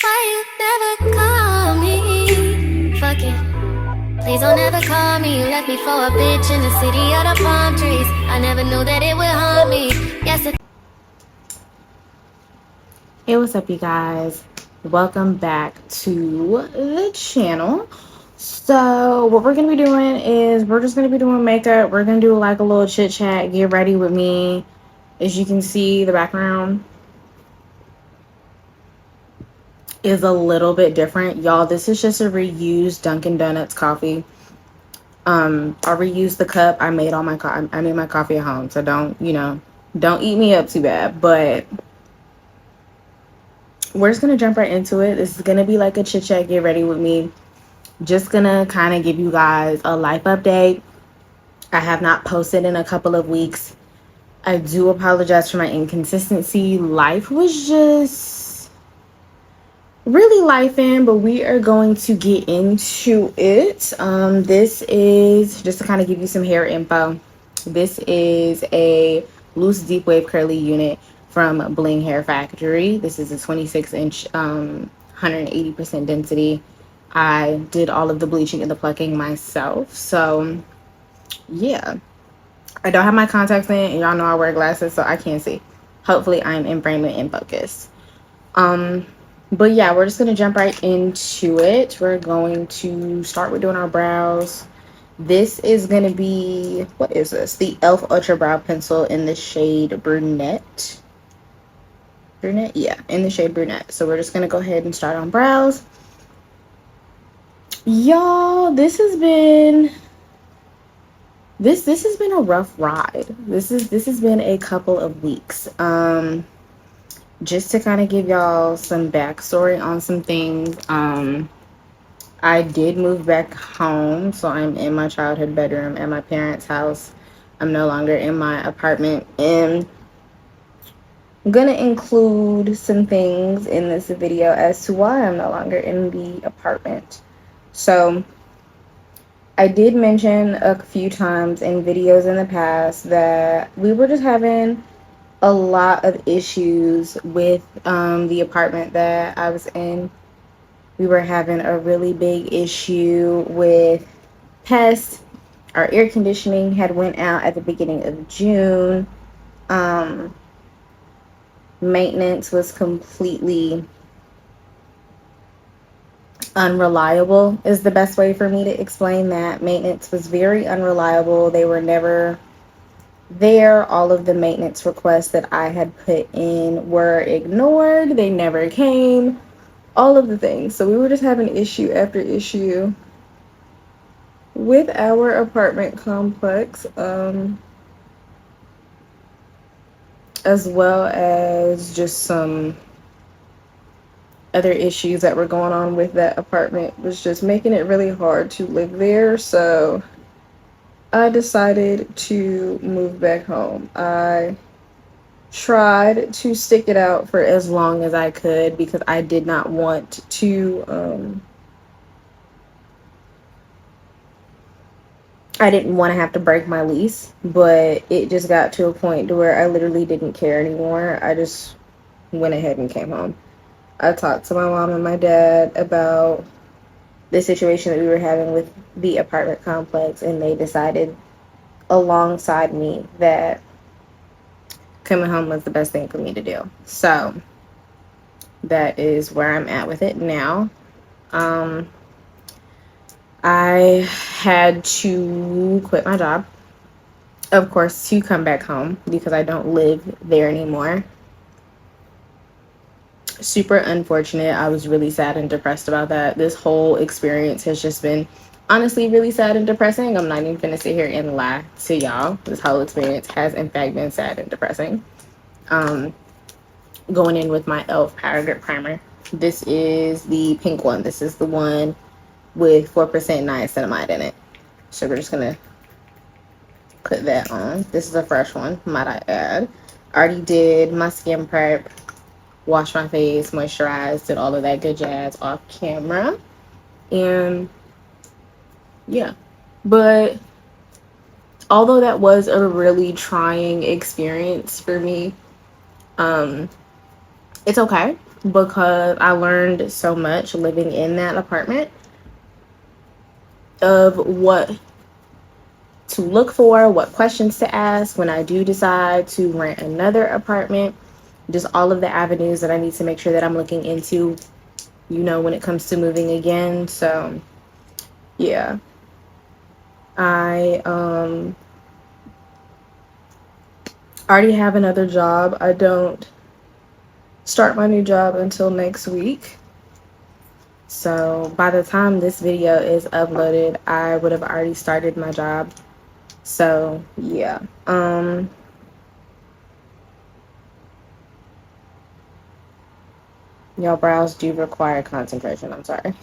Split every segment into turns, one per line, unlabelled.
Why you never call me? Fuck it. Please don't ever call me. You left me for a bitch in the city of the palm trees. I never knew that it would haunt me. Yes,
Hey, what's up, you guys? Welcome back to the channel. So what we're gonna be doing is we're just gonna be doing makeup. We're gonna do like a little chit chat, get ready with me. As you can see, the background is a little bit different, y'all. This is just a reused Dunkin' Donuts coffee. I reused the cup. I made I made my coffee at home, so don't eat me up too bad. But we're just gonna jump right into it. This is gonna be like a chit chat, get ready with me. Just gonna kind of give you guys a life update. I have not posted in a couple of weeks. I do apologize for my inconsistency. Life was just really lifing, but we are going to get into it. This is just to kind of give you some hair info. This is a loose deep wave curly unit from Bling Hair Factory. This is a 26-inch 180% density. I did all of the bleaching and the plucking myself. So yeah, I don't have my contacts in, and y'all know I wear glasses, so I can't see. Hopefully I'm in frame and in focus. But yeah, we're just gonna jump right into it. We're going to start with doing our brows. This is gonna be, what is this? The e.l.f. Ultra Brow Pencil in the shade Brunette. Brunette? Yeah, in the shade Brunette. So we're just gonna go ahead and start on brows. Y'all, this has been a rough ride. This has been a couple of weeks. Just to kind of give y'all some backstory on some things. I did move back home, so I'm in my childhood bedroom at my parents' house. I'm no longer in my apartment, and I'm gonna include some things in this video as to why I'm no longer in the apartment. So I did mention a few times in videos in the past that we were just having a lot of issues with the apartment that I was in. We were having a really big issue with pests. Our air conditioning had went out at the beginning of June. Maintenance was completely unreliable is the best way for me to explain that. Maintenance was very unreliable. They were never there. All of the maintenance requests that I had put in were ignored. They never came. All of the things. So we were just having issue after issue with our apartment complex, as well as just some other issues that were going on with that apartment. Was just making it really hard to live there. So I decided to move back home. I tried to stick it out for as long as I could because I did not want to I didn't want to have to break my lease, but it just got to a point to where I literally didn't care anymore. I just went ahead and came home. I talked to my mom and my dad about the situation that we were having with the apartment complex, and they decided alongside me that coming home was the best thing for me to do. So that is where I'm at with it now. I had to quit my job, of course, to come back home because I don't live there anymore. Super unfortunate. I was really sad and depressed about that. This whole experience has just been honestly really sad and depressing. I'm not even gonna sit here and lie to y'all. This whole experience has in fact been sad and depressing. Going in with my e.l.f. Power Grip Primer. This is the pink one. This is the one with 4% niacinamide in it. So we're just gonna put that on. This is a fresh one, might I add. Already did my skin prep, washed my face, moisturized, did all of that good jazz off camera. And yeah, but although that was a really trying experience for me, it's okay. because I learned so much living in that apartment of what to look for, what questions to ask when I do decide to rent another apartment, just all of the avenues that I need to make sure that I'm looking into, when it comes to moving again. So yeah, I already have another job. I don't start my new job until next week. So by the time this video is uploaded, I would have already started my job. So yeah. Your brows do require concentration. I'm sorry.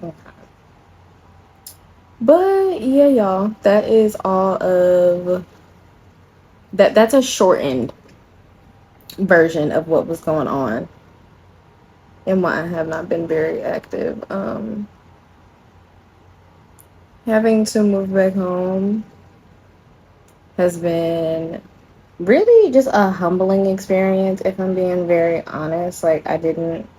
Okay. But yeah, y'all, that is all of that. That's a shortened version of what was going on and why I have not been very active. Having to move back home has been really just a humbling experience, if I'm being very honest. Like, I didn't,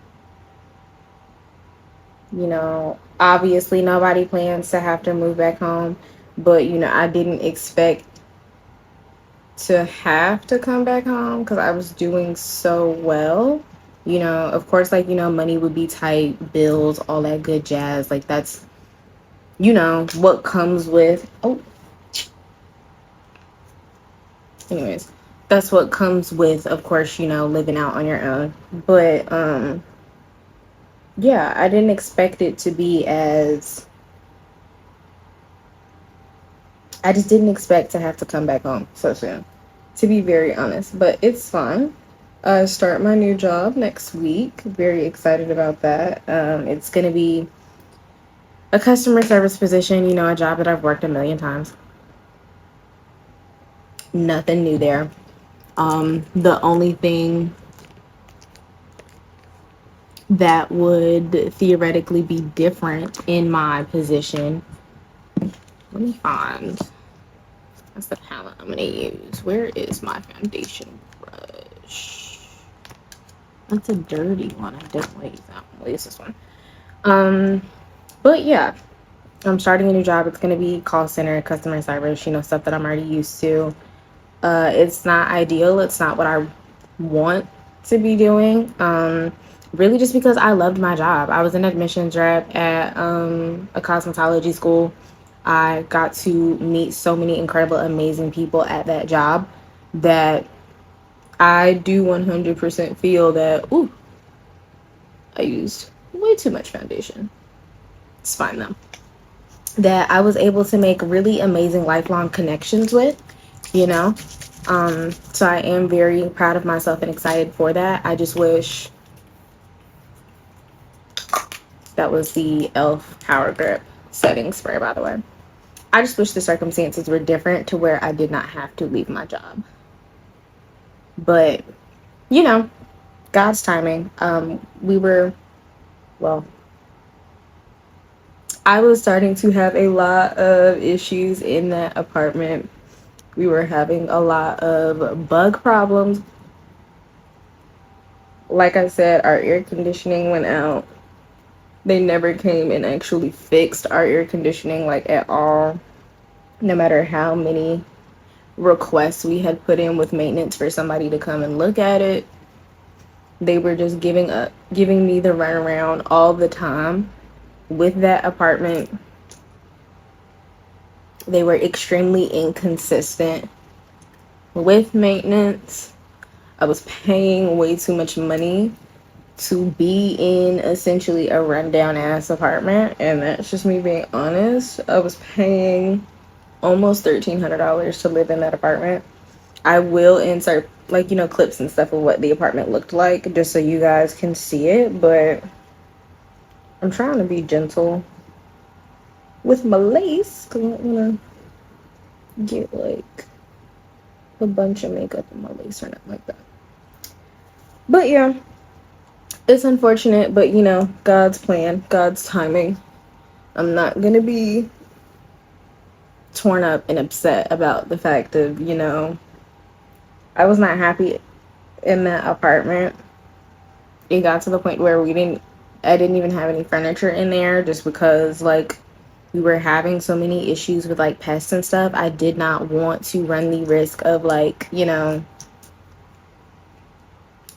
obviously nobody plans to have to move back home, but I didn't expect to have to come back home because I was doing so well. Of course, like, money would be tight, bills, all that good jazz. Like, that's what comes with anyways, that's what comes with, of course, living out on your own. But yeah, I didn't expect it to be as I just didn't expect to have to come back home so soon, to be very honest. But it's fine. I start my new job next week. Very excited about that. It's gonna be a customer service position, a job that I've worked a million times. Nothing new there. The only thing that would theoretically be different in my position, let me find, that's the palette I'm gonna use. Where is my foundation brush? That's a dirty one. I don't want to use that one. I'll use this one. But yeah, I'm starting a new job. It's going to be call center, customer service, stuff that I'm already used to. It's not ideal. It's not what I want to be doing. Really just because I loved my job. I was an admissions rep at a cosmetology school. I got to meet so many incredible, amazing people at that job that I do 100% feel that, I used way too much foundation. It's fine though. That I was able to make really amazing lifelong connections with, So I am very proud of myself and excited for that. I just wish that was the e.l.f. Power Grip setting spray, by the way. I just wish the circumstances were different to where I did not have to leave my job. But, God's timing. I was starting to have a lot of issues in that apartment. We were having a lot of bug problems. Like I said, our air conditioning went out. They never came and actually fixed our air conditioning, like, at all. No matter how many requests we had put in with maintenance for somebody to come and look at it, they were just giving me the runaround all the time with that apartment. They were extremely inconsistent with maintenance. I was paying way too much money to be in essentially a rundown ass apartment, and that's just me being honest. I was paying almost $1,300 to live in that apartment. I will insert clips and stuff of what the apartment looked like just so you guys can see it, but I'm trying to be gentle with my lace because I don't want to get like a bunch of makeup on my lace or nothing like that. But yeah, it's unfortunate, but God's plan, God's timing. I'm not gonna be torn up and upset about the fact of, I was not happy in that apartment. It got to the point where I didn't even have any furniture in there just because, like, we were having so many issues with, like, pests and stuff. I did not want to run the risk of, like,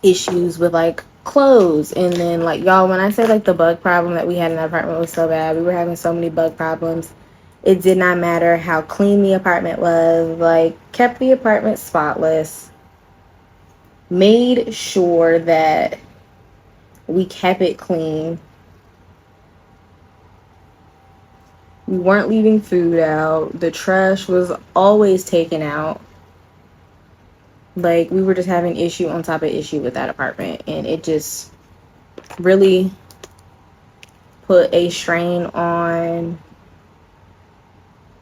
issues with, like, clothes. And then, like, y'all, when I say, like, the bug problem that we had in the apartment was so bad, we were having so many bug problems. It did not matter how clean the apartment was. Like, kept the apartment spotless. Made sure that we kept it clean. We weren't leaving food out. The trash was always taken out. Like, we were just having issue on top of issue with that apartment. And it just really put a strain on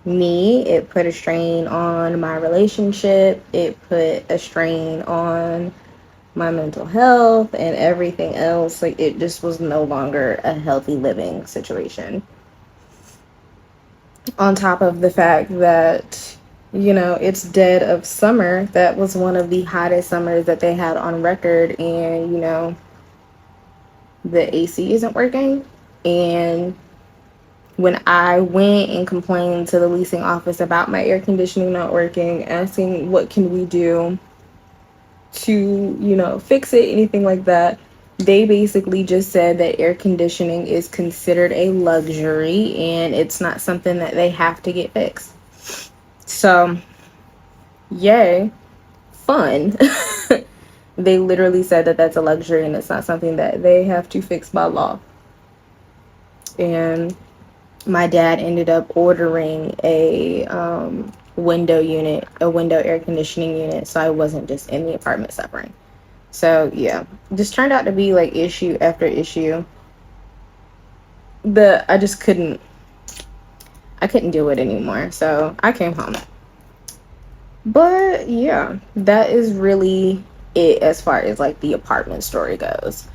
me. It put a strain on my relationship. It put a strain on my mental health and everything else. Like, it just was no longer a healthy living situation. On top of the fact that, it's dead of summer. That was one of the hottest summers that they had on record. And, the AC isn't working. And when I went and complained to the leasing office about my air conditioning not working, asking what can we do to, fix it, anything like that, they basically just said that air conditioning is considered a luxury and it's not something that they have to get fixed. So, yay, fun. They literally said that that's a luxury and it's not something that they have to fix by law. And my dad ended up ordering a window air conditioning unit, so I wasn't just in the apartment suffering. So yeah, just turned out to be like issue after issue. I couldn't do it anymore, so I came home. But yeah, that is really it as far as like the apartment story goes.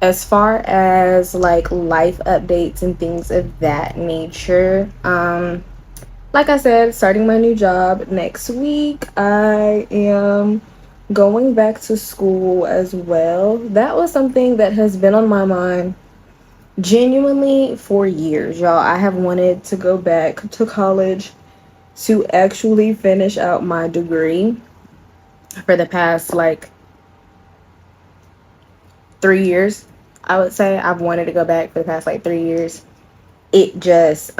As far as like life updates and things of that nature, like I said, starting my new job next week. I am going back to school as well. That was something that has been on my mind genuinely for years, y'all. I have wanted to go back to college to actually finish out my degree for the past like 3 years. I would say I've wanted to go back for the past like 3 years. It just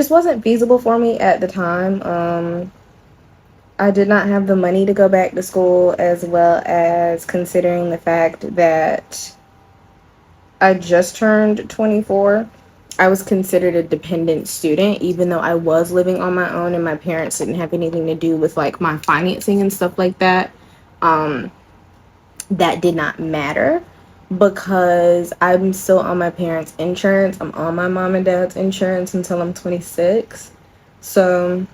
wasn't feasible for me at the time. I did not have the money to go back to school, as well as considering the fact that I just turned 24. I was considered a dependent student, even though I was living on my own and my parents didn't have anything to do with like my financing and stuff like that. That did not matter because I'm still on my parents' insurance. I'm on my mom and dad's insurance until I'm 26. So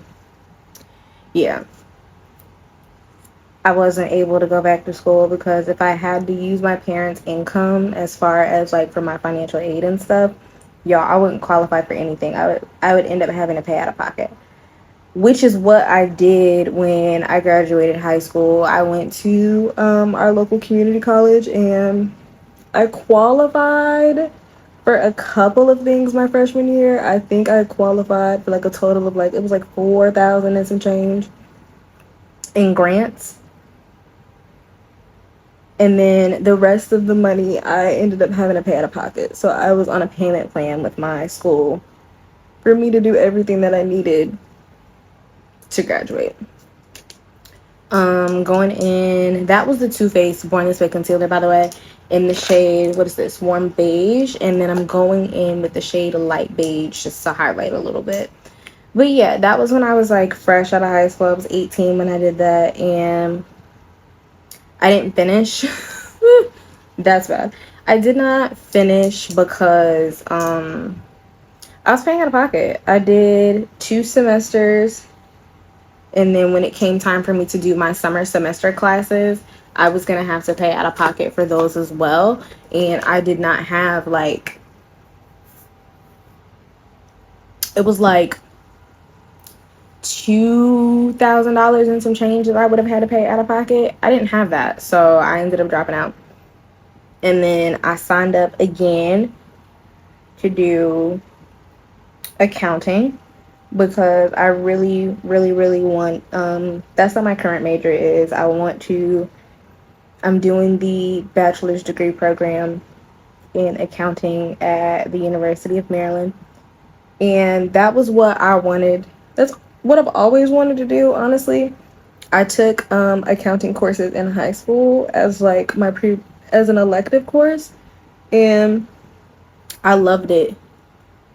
yeah, I wasn't able to go back to school because if I had to use my parents' income as far as like for my financial aid and stuff, y'all, I wouldn't qualify for anything. I would end up having to pay out of pocket, which is what I did when I graduated high school. I went to our local community college and I qualified for a couple of things my freshman year. I think I qualified for like a total of like, it was like $4,000 and some change in grants. And then the rest of the money I ended up having to pay out of pocket. So I was on a payment plan with my school for me to do everything that I needed to graduate. Going in, that was the Too Faced Born This Way concealer, by the way, in the shade, what is this, warm beige. And then I'm going in with the shade light beige just to highlight a little bit. But yeah, that was when I was like fresh out of high school. I was 18 when I did that, and I didn't finish. That's bad. I did not finish because I was paying out of pocket. I did 2 semesters, and then when it came time for me to do my summer semester classes, I was gonna have to pay out of pocket for those as well. And I did not have like It was like $2,000 and some change that I would have had to pay out of pocket. I didn't have that, so I ended up dropping out. And then I signed up again to do accounting because I really, really, really want, that's what my current major is. I'm doing the bachelor's degree program in accounting at the University of Maryland. And that was what I wanted. That's what I've always wanted to do, honestly. I took accounting courses in high school as like as an elective course, and I loved it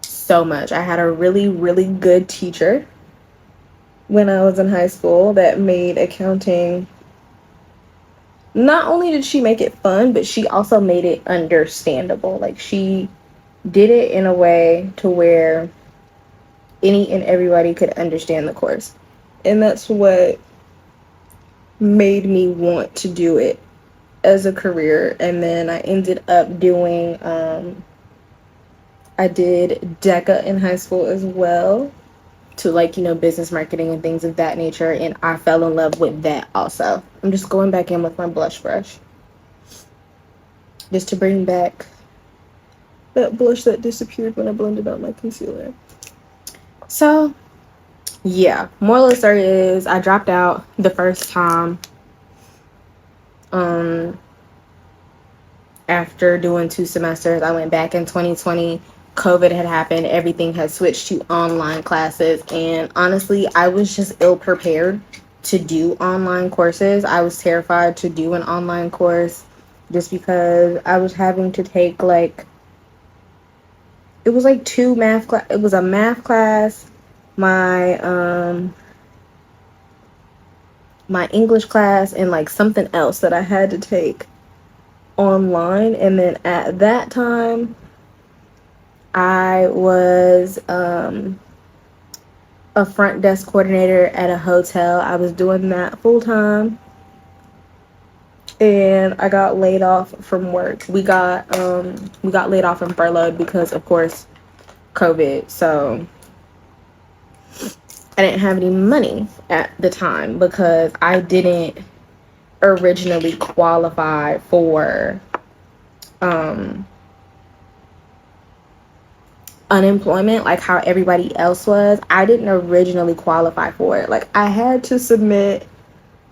so much. I had a really, really good teacher when I was in high school that made accounting. Not only did she make it fun, but she also made it understandable. Like, she did it in a way to where any and everybody could understand the course. And that's what made me want to do it as a career. And then I ended up doing, I did DECA in high school as well, to like, business marketing and things of that nature. And I fell in love with that also. I'm just going back in with my blush brush just to bring back that blush that disappeared when I blended out my concealer. So yeah, moral of the story is I dropped out the first time after doing 2 semesters. I went back in 2020. COVID had happened. Everything had switched to online classes. And honestly, I was just ill prepared to do online courses. I was terrified to do an online course just because I was having to take it was like 2 math class. It was a math class, my English class, and like something else that I had to take online. And then at that time, I was a front desk coordinator at a hotel. I was doing that full time, and I got laid off from work. We got laid off and furloughed because, of course, COVID. So I didn't have any money at the time because I didn't originally qualify for unemployment like how everybody else was. I didn't originally qualify for it. Like, I had to submit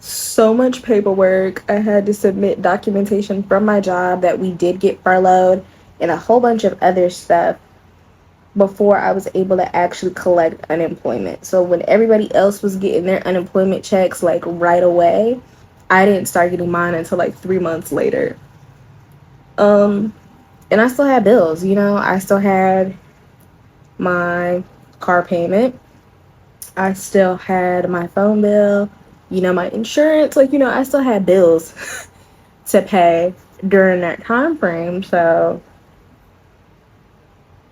so much paperwork. I had to submit documentation from my job that we did get furloughed and a whole bunch of other stuff before I was able to actually collect unemployment. So when everybody else was getting their unemployment checks like right away, I didn't start getting mine until like 3 months later. And I still had bills, I still had my car payment. I still had my phone bill, my insurance. I still had bills to pay during that time frame. So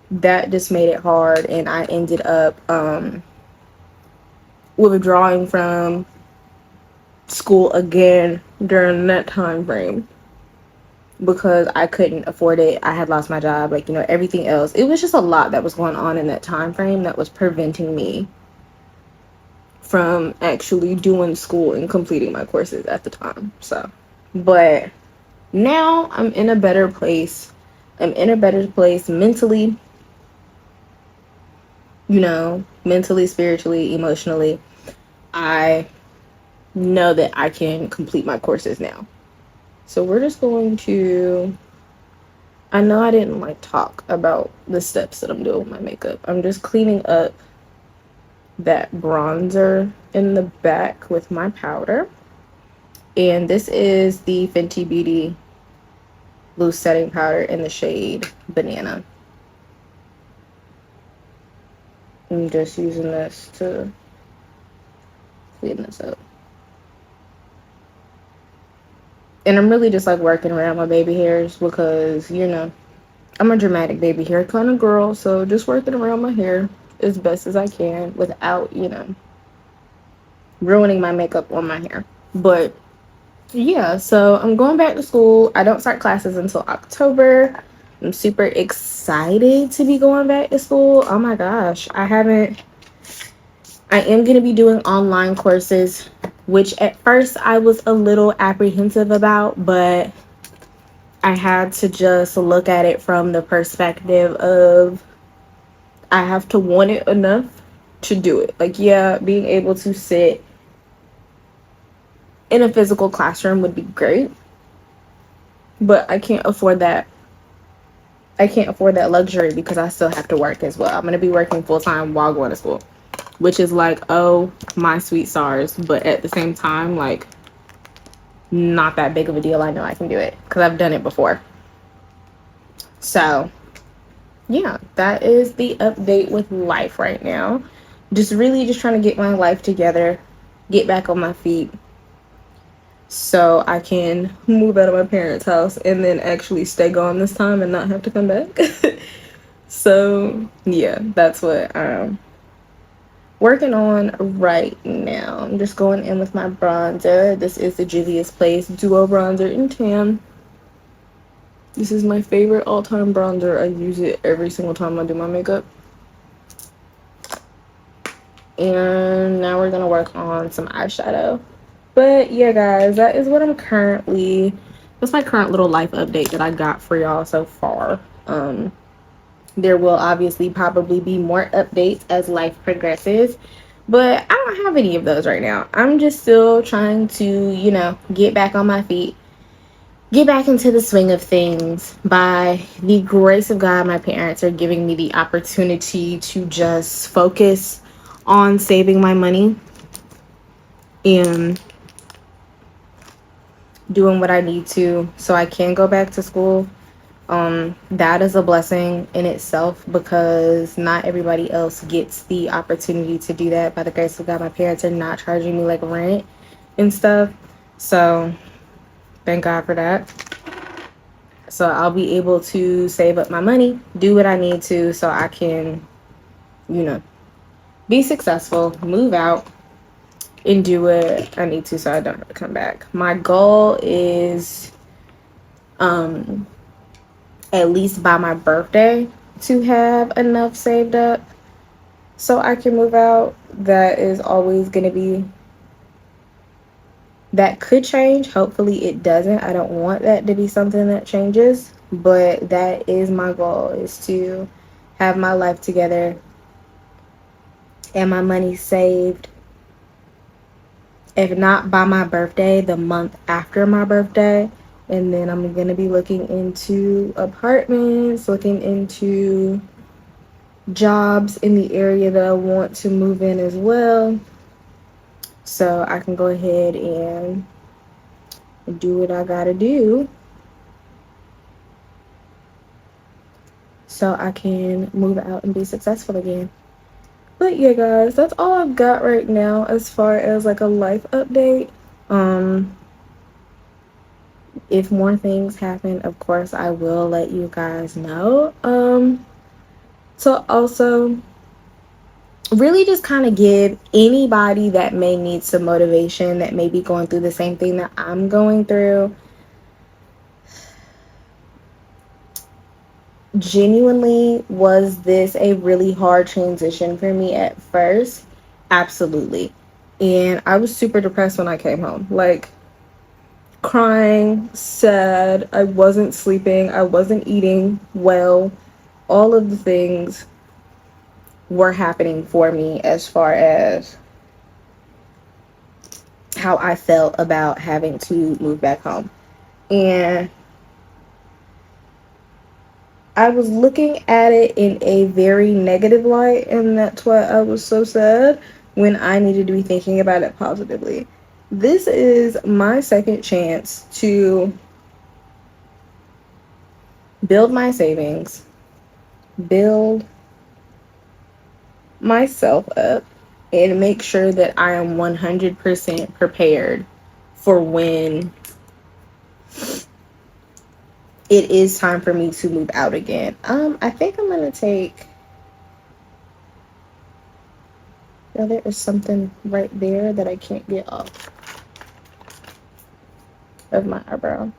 that just made it hard, and I ended up withdrawing from school again during that time frame because I couldn't afford it. I had lost my job, everything else. It was just a lot that was going on in that time frame that was preventing me from actually doing school and completing my courses at the time. So, but now I'm in a better place. I'm in a better place mentally, mentally, spiritually, emotionally. I know that I can complete my courses now. So we're just going to, I know I didn't talk about the steps that I'm doing with my makeup. I'm just cleaning up that bronzer in the back with my powder. And this is the Fenty Beauty loose setting powder in the shade Banana. I'm just using this to clean this up. And I'm really just working around my baby hairs because, I'm a dramatic baby hair kind of girl. So just working around my hair as best as I can without, ruining my makeup on my hair. But yeah, so I'm going back to school. I don't start classes until October. I'm super excited to be going back to school. Oh my gosh. I am going to be doing online courses, which at first I was a little apprehensive about, but I had to just look at it from the perspective of I have to want it enough to do it. Like, yeah, being able to sit in a physical classroom would be great, but I can't afford that. I can't afford that luxury because I still have to work as well. I'm going to be working full time while going to school, which is like, oh my sweet stars. But at the same time, like, not that big of a deal. I know I can do it because I've done it before. So yeah, that is the update with life right now. Just really just trying to get my life together, get back on my feet, so I can move out of my parents' house and then actually stay gone this time and not have to come back. So yeah, that's what I'm working on right now. I'm just going in with my bronzer. This is the Juvia's Place Duo Bronzer in Tan. This is my favorite all-time bronzer. I use it every single time I do my makeup. And now we're gonna work on some eyeshadow. But yeah, guys, that is what that's my current little life update that I got for y'all so far. There will obviously probably be more updates as life progresses, but I don't have any of those right now. I'm just still trying to, get back on my feet, get back into the swing of things. By the grace of God, my parents are giving me the opportunity to just focus on saving my money and doing what I need to so I can go back to school. That is a blessing in itself because not everybody else gets the opportunity to do that. By the grace of God, my parents are not charging me like rent and stuff. So thank God for that. So I'll be able to save up my money, do what I need to so I can, be successful, move out, and do what I need to so I don't have to come back. My goal is at least by my birthday to have enough saved up so I can move out. That is always going to be, that could change. Hopefully it doesn't. I don't want that to be something that changes, but that is my goal, is to have my life together and my money saved. If not by my birthday, the month after my birthday. And then I'm going to be looking into apartments, looking into jobs in the area that I want to move in as well. So I can go ahead and do what I gotta do so I can move out and be successful again. But yeah, guys, that's all I've got right now as far as like a life update. If more things happen, of course, I will let you guys know. So also, really just kind of give anybody that may need some motivation, that may be going through the same thing that I'm going through. Genuinely, was this a really hard transition for me at first? Absolutely. And I was super depressed when I came home. Like, crying, sad, I wasn't sleeping, I wasn't eating well. All of the things were happening for me as far as how I felt about having to move back home. And I was looking at it in a very negative light, and that's why I was so sad, when I needed to be thinking about it positively. This is my second chance to build my savings, build myself up, and make sure that I am 100% prepared for when it is time for me to move out again. I think I'm gonna take, there is something right there that I can't get off of my eyebrow.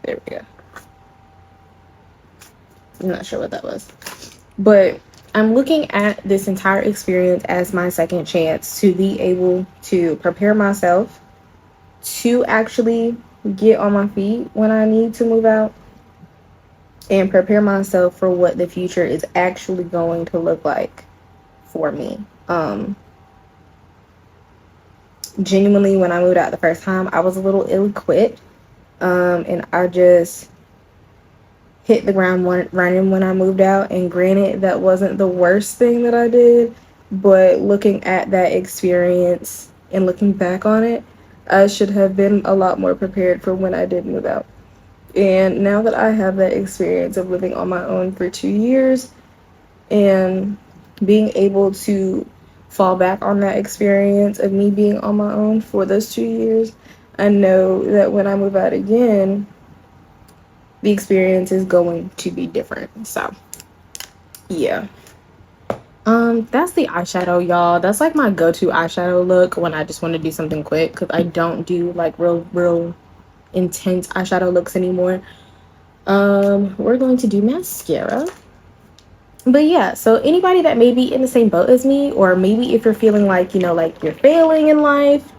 There we go. I'm not sure what that was. But I'm looking at this entire experience as my second chance to be able to prepare myself to actually get on my feet when I need to move out and prepare myself for what the future is actually going to look like for me. Genuinely, when I moved out the first time, I was a little ill-equipped, and I just hit the ground running when I moved out. And granted, that wasn't the worst thing that I did, but looking at that experience and looking back on it, I should have been a lot more prepared for when I did move out. And now that I have that experience of living on my own for 2 years and being able to fall back on that experience of me being on my own for those 2 years, I know that when I move out again, the experience is going to be different. So yeah, that's the eyeshadow, y'all. That's like my go-to eyeshadow look when I just want to do something quick, because I don't do like real intense eyeshadow looks anymore. We're going to do mascara. But yeah, so anybody that may be in the same boat as me, or maybe if you're feeling like, you know, like you're failing in life,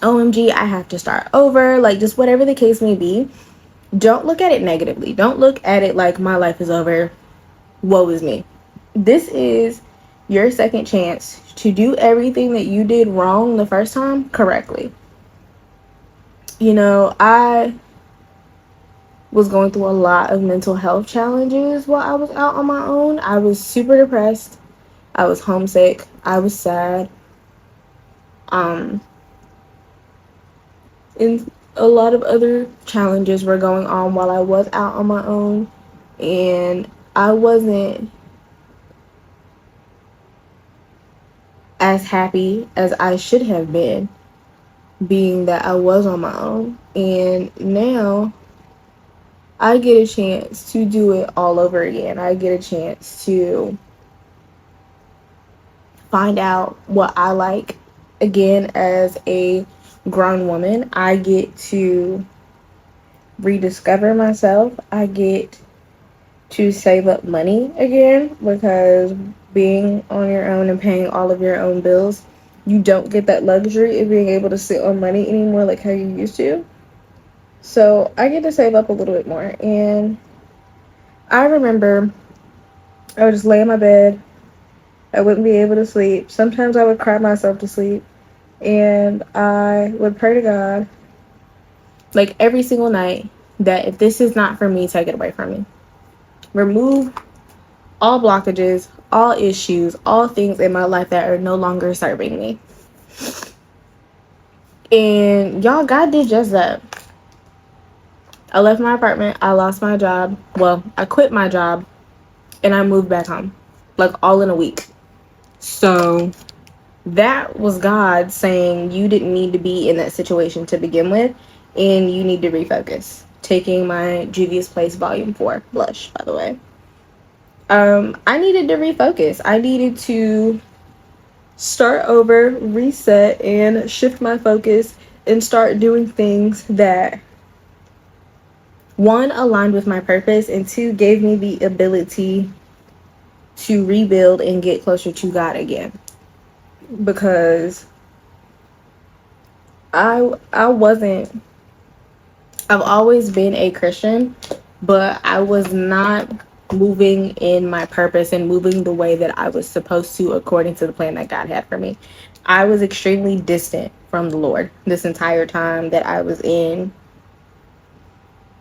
OMG, I have to start over, like just whatever the case may be, don't look at it negatively. Don't look at it like my life is over, woe is me. This is your second chance to do everything that you did wrong the first time correctly. You know, I was going through a lot of mental health challenges while I was out on my own. I was super depressed. I was homesick. I was sad. And a lot of other challenges were going on while I was out on my own. And I wasn't as happy as I should have been, being that I was on my own. And now I get a chance to do it all over again. I get a chance to find out what I like again as a grown woman. I get to rediscover myself. I get to save up money again, because being on your own and paying all of your own bills, you don't get that luxury of being able to sit on money anymore like how you used to. So I get to save up a little bit more. And I remember I would just lay in my bed. I wouldn't be able to sleep. Sometimes I would cry myself to sleep. And I would pray to God, like every single night, that if this is not for me, take it away from me. Remove all blockages, all issues, all things in my life that are no longer serving me. And y'all, God did just that. I left my apartment. I lost my job. Well, I quit my job and I moved back home, like all in a week. So that was God saying you didn't need to be in that situation to begin with, and you need to refocus. Taking my Juvia's Place Volume 4 blush, by the way. I needed to refocus. I needed to start over, reset, and shift my focus and start doing things that, one, aligned with my purpose, and two, gave me the ability to rebuild and get closer to God again. Because I've always been a Christian, but I was not moving in my purpose and moving the way that I was supposed to according to the plan that God had for me. I was extremely distant from the Lord this entire time that I was in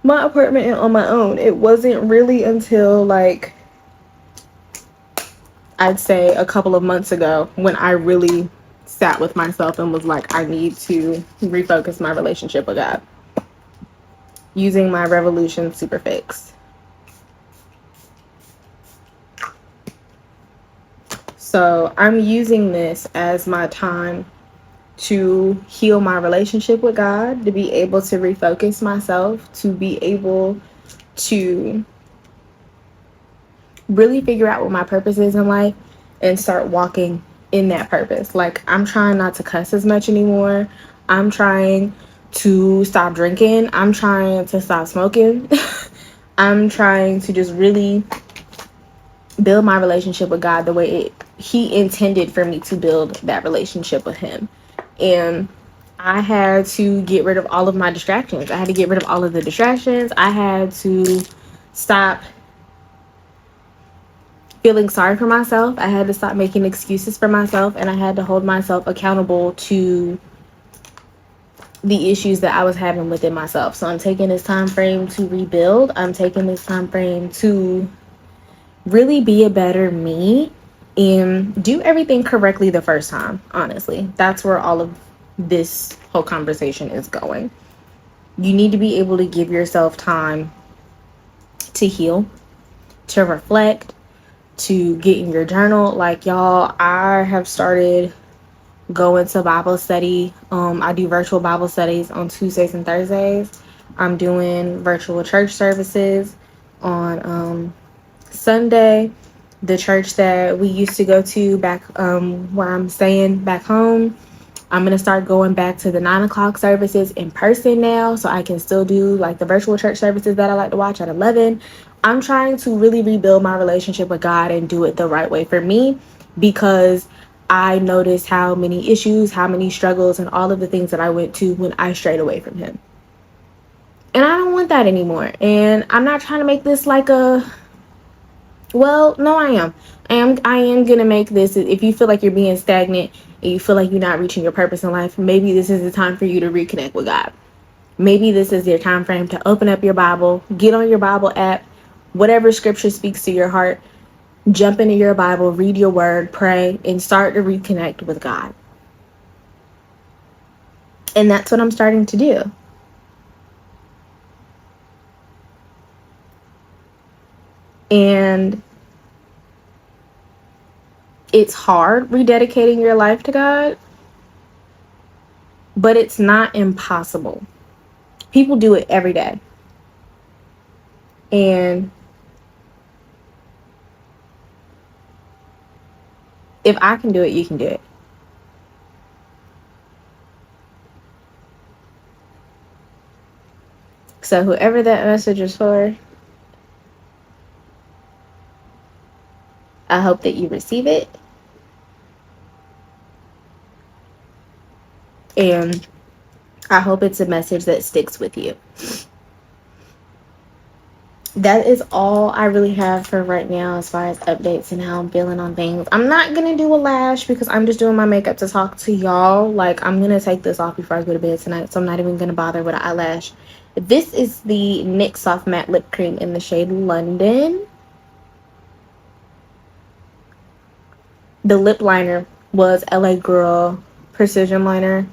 my apartment and on my own. It wasn't really until like, I'd say a couple of months ago when I really sat with myself and was like, I need to refocus my relationship with God using my Revolution Super Fix. So I'm using this as my time to heal my relationship with God, to be able to refocus myself, to be able to really figure out what my purpose is in life and start walking in that purpose. Like, I'm trying not to cuss as much anymore. I'm trying to stop drinking. I'm trying to stop smoking. I'm trying to just really build my relationship with God the way He intended for me to build that relationship with Him. And I had to get rid of all of my distractions. I had to get rid of all of the distractions. I had to stop feeling sorry for myself. I had to stop making excuses for myself, and I had to hold myself accountable to the issues that I was having within myself. So I'm taking this time frame to rebuild. I'm taking this time frame to really be a better me and do everything correctly the first time. Honestly, that's where all of this whole conversation is going. You need to be able to give yourself time to heal, to reflect, to get in your journal. Like, y'all, I have started going to Bible study. I do virtual Bible studies on Tuesdays and Thursdays. I'm doing virtual church services on Sunday. The church that we used to go to back where I'm staying back home, I'm going to start going back to the 9 o'clock services in person now, so I can still do like the virtual church services that I like to watch at 11. I'm trying to really rebuild my relationship with God and do it the right way for me, because I noticed how many issues, how many struggles, and all of the things that I went to when I strayed away from Him. And I don't want that anymore. And I'm not trying to make this like a... Well, no, I am. I am going to make this... If you feel like you're being stagnant and you feel like you're not reaching your purpose in life, maybe this is the time for you to reconnect with God. Maybe this is your time frame to open up your Bible, get on your Bible app, whatever scripture speaks to your heart, jump into your Bible, read your word, pray, and start to reconnect with God. And that's what I'm starting to do. And it's hard rededicating your life to God, but it's not impossible. People do it every day. And if I can do it, you can do it. So whoever that message is for, I hope that you receive it. And I hope it's a message that sticks with you. That is all I really have for right now as far as updates and how I'm feeling on things. I'm not going to do a lash because I'm just doing my makeup to talk to y'all. Like, I'm going to take this off before I go to bed tonight, so I'm not even going to bother with an eyelash. This is the NYX Soft Matte Lip Cream in the shade London. The lip liner was LA Girl Precision Liner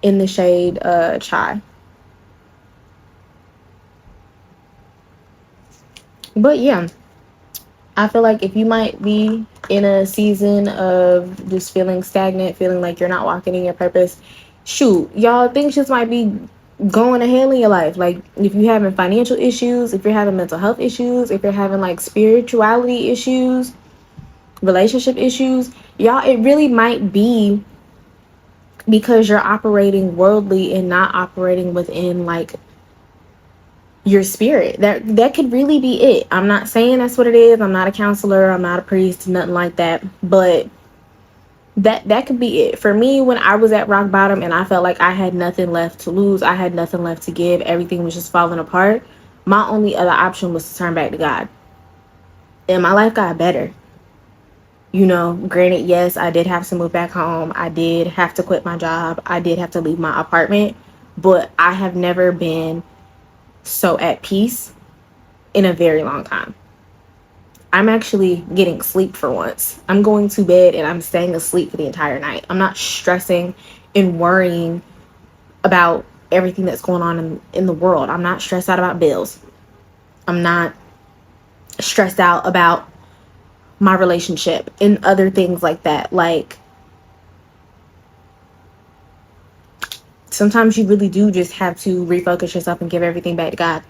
in the shade Chai. But yeah, I feel like if you might be in a season of just feeling stagnant, feeling like you're not walking in your purpose, shoot, y'all, things just might be going to hell in your life. Like, if you're having financial issues, if you're having mental health issues, if you're having like spirituality issues, relationship issues, y'all, it really might be because you're operating worldly and not operating within like your spirit. That could really be it. I'm not saying that's what it is. I'm not a counselor, I'm not a priest, nothing like that, but that could be it. For me, when I was at rock bottom and I felt like I had nothing left to lose, I had nothing left to give, everything was just falling apart, my only other option was to turn back to God. And my life got better. You know, granted, yes, I did have to move back home. I did have to quit my job. I did have to leave my apartment. But I have never been so at peace in a very long time. I'm actually getting sleep for once. I'm going to bed and I'm staying asleep for the entire night. I'm not stressing and worrying about everything that's going on in the world. I'm not stressed out about bills. I'm not stressed out about my relationship and other things like that. Like, sometimes you really do just have to refocus yourself and give everything back to God.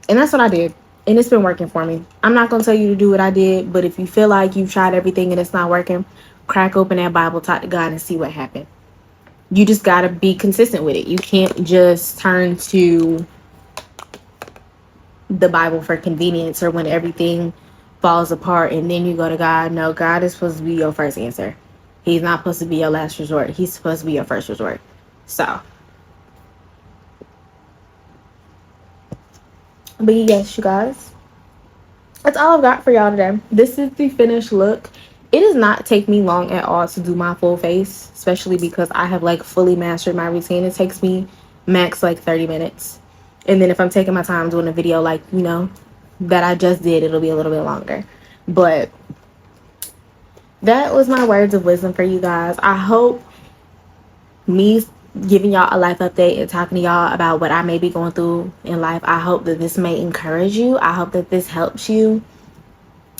And that's what I did. And it's been working for me. I'm not going to tell you to do what I did, but if you feel like you've tried everything and it's not working, crack open that Bible, talk to God, and see what happened. You just got to be consistent with it. You can't just turn to the Bible for convenience or when everything falls apart and then you go to God. No, God is supposed to be your first answer. He's not supposed to be your last resort. He's supposed to be your first resort. So, but yes, you guys, that's all I've got for y'all today. This is the finished look. It does not take me long at all to do my full face, especially because I have like fully mastered my routine. It takes me max like 30 minutes. And then if I'm taking my time doing a video like, you know, that I just did, it'll be a little bit longer. But that was my words of wisdom for you guys. I hope me giving y'all a life update and talking to y'all about what I may be going through in life, I hope that this may encourage you. I hope that this helps you.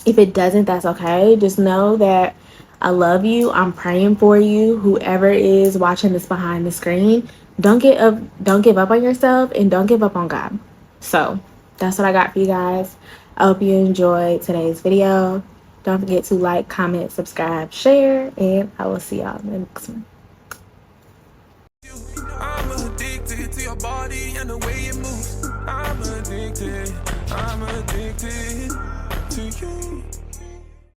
If it doesn't, that's okay. Just know that I love you. I'm praying for you. Whoever is watching this behind the screen, don't give up on yourself and don't give up on God. So that's what I got for you guys. I hope you enjoyed today's video. Don't forget to like, comment, subscribe, share, and I will see y'all in the next one.
I'm addicted to your body and the way it moves. I'm addicted to you.